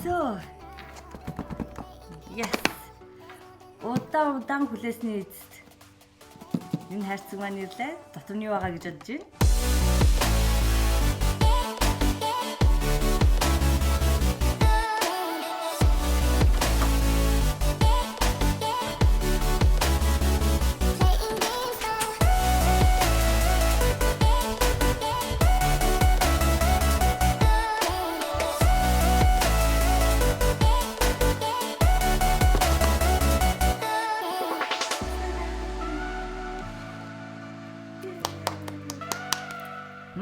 So. Yes. Удаан хүлээсний эцэст энэ хайрцаг маань ирлээ. Дотор нь юу байгаа гэж бодож байна?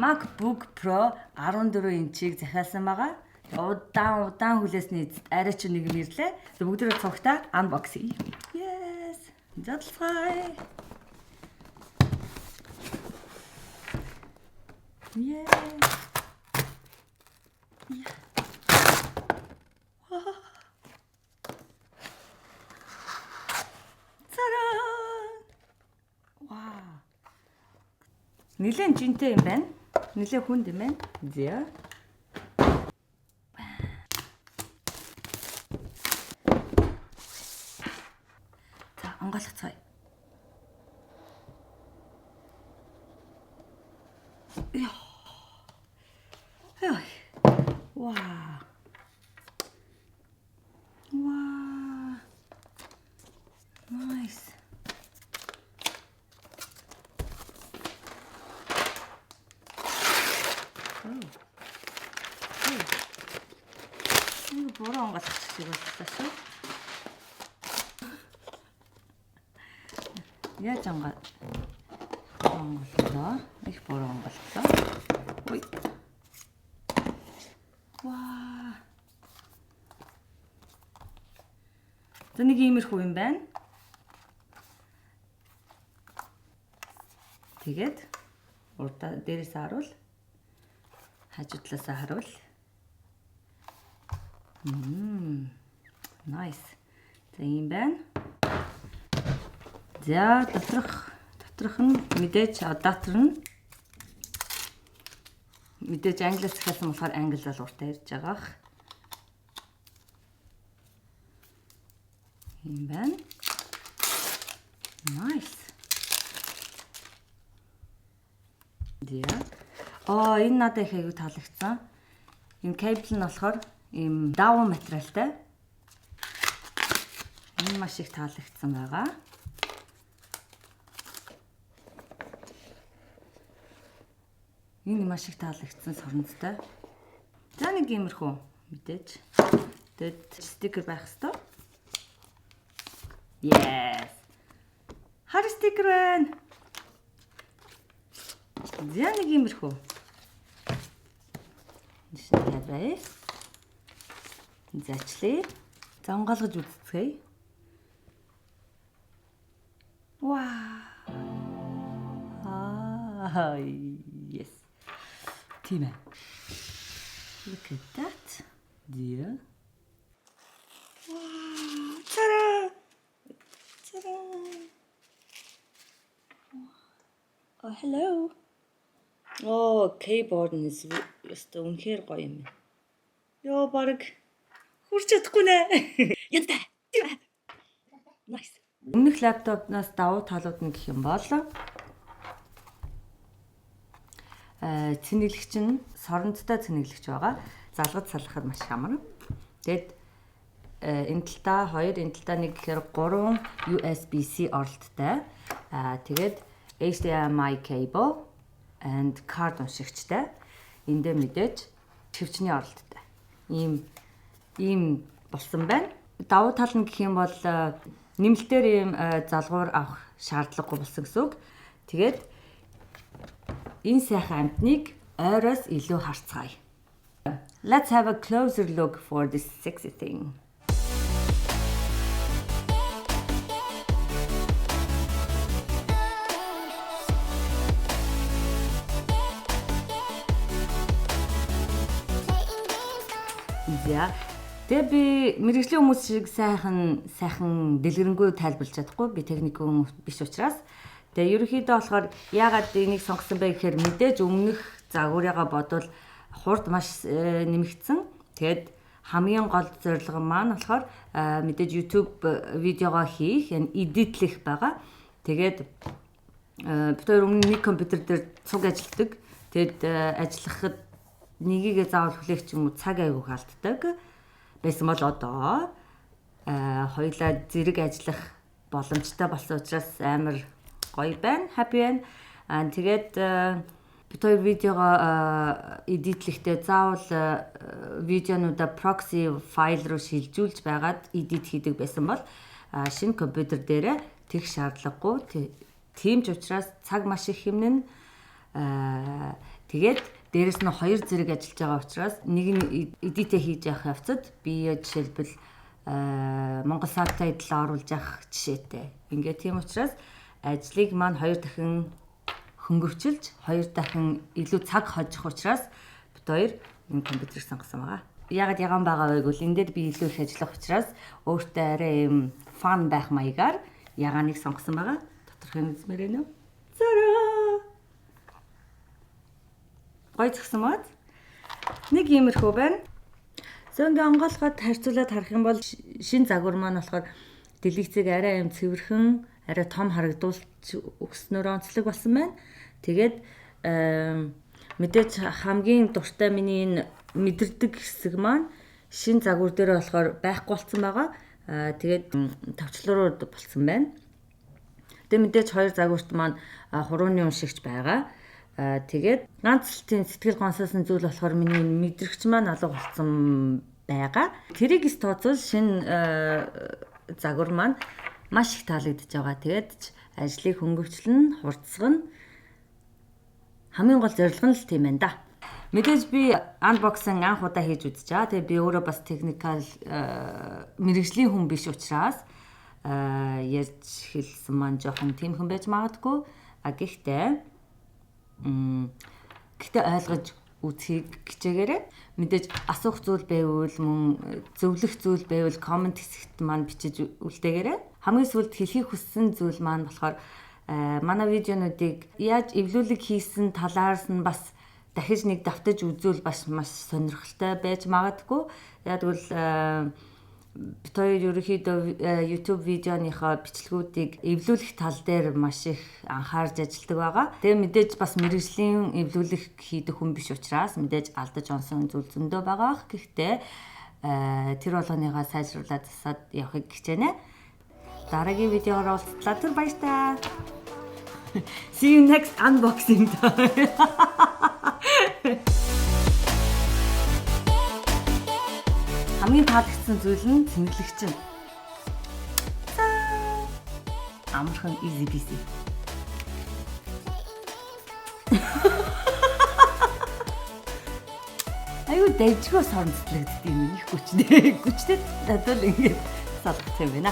MacBook Pro 14 инчийг захиалсан байгаа. Удаан хүлээсний эцэст арай ч нэг юм ирлээ. Бүгдээрээ цогтой unboxing. Yes. Задлаа. Yeah. Wow. Нилээн жинтэй юм байна. Нилээ хүнд юм байна. За. За, онгойлгоцгоё. Яа. Вау. Вау. Nice. 이거 뭐라 한 거 같이 찍었었어? 얘 장갑 뭐라 한 거 이거 뭐라 한 거 같아? 오이. 와. За нэг иймэрхүү юм байна. Тэгээд урдаа дээрээс харуул. Хажуу талаасаа харуул. Nice. За юм байна. За доторх нь мэдээж датер нь мэдээж англиас захиалсан болохоор англи залууртай ирж байгаа. Юм байна. Nice. За. Энэ надад их аягүй таалагдсан. Энэ кабел нь болохоор ийм даун материалтай. Энэ маш их таалагдсан байгаа. Энэ маш их таалагдсан соронцтой. За нэг иймэрхүү мэдээж. Тэгэд стикер байх ёстой. Yes. Хар стикер байна. За нэг иймэрхүү. Нэшнэ бай. Зачлаа. Зонголгож үзцгээе. Вау. Yes. Тимэ. Look at that. Dear. Wow. Ta-da. Ta-da. Oh, hello. Keyboard нь өстө үнэхээр гоё юм. Ёо баг хурж чадахгүй нэ. Янтай. Nice. Өмнөх лаптопноос давуу талууд нь гэх юм бол цэнэглэгч нь соронцтой цэнэглэгч байгаа. Залгаж салгахад маш хамар. Тэгэд энэ талдаа 2, энэ талдаа 1 гэхээр 3 USB-C оролттой. Тэгээд HDMI cable and card уншигчтай. Эндээ мэдээж төвчний оролттой. Ийм болсон байна. Давуу тал нь гэх юм бол нэмэлтээр ийм залгуур авах шаардлагагүй болсон гэсэн үг. Тэгээд энэ сайхан амтныг ойроос илүү харцгаая. Let's have a closer look for this sexy thing. За. Тэгээ би мэргэжлийн хүмүүс шиг сайхан дэлгэрэнгүй тайлбарлаж чадахгүй. Би техник хүн биш учраас. Тэгээ ерөнхийдөө болохоор яагаад энийг сонгосон бэ гэхээр мэдээж өмнөх загварыгаа бодвол хурд маш нэмэгдсэн. Тэгээд хамгийн гол зорилго маань болохоор мэдээж YouTube видеогоо хийх, эдитлэх байгаа. Тэгээд бид хоёр өмнө нэг компьютер дээр цуг ажилладаг. Тэгэд ажиллахад нэгийгээ заавал хүлээх ч юм уу цаг аягүй алддаг байсан бол одоо хоёулаа зэрэг ажиллах боломжтой болсон учраас амар гоё байна, happy байна. Тэгээд бид хоёр видеого эдитлэхдээ заавал видеонуудаа proxy файл руу шилжүүлж байгаад эдит хийдэг байсан бол шинэ компьютер дээрээ тэгэх шаардлагагүй. Тийм ч учраас цаг маш их хэмнэн. Тэгээд дээрэс нь хоёр зэрэг ажиллаж байгаа учраас нэг нь эдитэ хийж явах явцад би жишээлбэл Монгол subtitle оруулж явах жишээтэй. Ингээд тийм учраас ажлыг маань хоёр дахин хөнгөвчилж, хоёр дахин илүү цаг хожих учраас бид хоёр энэ компьютерийг сонгосон байгаа. Ягаад ягаан байгаа вэ гэвэл энэ дээр би илүү их ажиллах учраас өөртөө арай юм фан байх маягаар ягааныг сонгосон байгаа. Тодорхой үзмээр байна уу? Зараа. Гой згсэн мод. Нэг иймэрхүү байна. Ингээ онгоолгоод харьцуулаад харах юм бол шин загвар маань болохоор дэлгэцийг арай юм цэвэрхэн, арай том харагдуулж өгснөөр онцлог болсон байна. Тэгээд мэдээж хамгийн дуртай миний энэ мэдэрдэг хэсэг маань шин загвар дээр болохоор байхгүй болсон байгаа. Тэгээд товчлуурууд болсон байна. Тэгээд мэдээж хоёр загварт маань хурууны уншигч байгаа. Тэгээд ганц л тийм сэтгэл гонсоосон зүйл болохоор миний мэдрэгч маань алга болсон байгаа. Тэрийг тооцвол шинэ загвар маань маш их таалагдж байгаа. Тэгээд ажлыг хөнгөвчлөн, хурцгана. Хамгийн гол зорилго нь л тийм байна да. Мэдээж би unboxing анх удаа хийж үзэж байгаа. Тэгээд би өөрөө бас техникал мэрэгжлийн хүн биш учраас ярьж хэлсэн маань жоохон тийм хүн байж магадгүй. Гэхдээ ойлгож үзхийг хичээгээрэй. Мэдээж асуух зүйл байвал мөн зөвлөх зүйл байвал комент хэсэгт маань бичиж үлдээгээрэй. Хамгийн сүүлд хэлхийг хүссэн зүйл маань болохоор манай видеонуудыг яаж эвлүүлэг хийсэн талаас нь бас дахиж нэг давтаж үзвэл маш сонирхолтой байж магадгүй. Яг тэгвэл бид хоёр ерөнхийдөө YouTube видеоныхоо бичлэгүүдийг эвлүүлэх тал дээр маш их анхаарч ажилладаг байгаа. Тэгээ мэдээж бас мэргэжлийн эвлүүлэх хийдэг хүн биш учраас мэдээж алдаж онсон зүйл зөндөө байгаа. Гэхдээ тэр болгоныгаа сайжруулаад засаад явахыг хичээнэ. Дараагийн видеогоор уулзлаа. Түр баярлалаа. See you next unboxing time. Хамгийн таалагдсан зүйл нь цэнгэлэгч нь. Амархан easy peasy. Аюу дэжгөө сонцлогдсон юм их хүчтэй. Хүчтэй надад л ингэж салгах юм байна.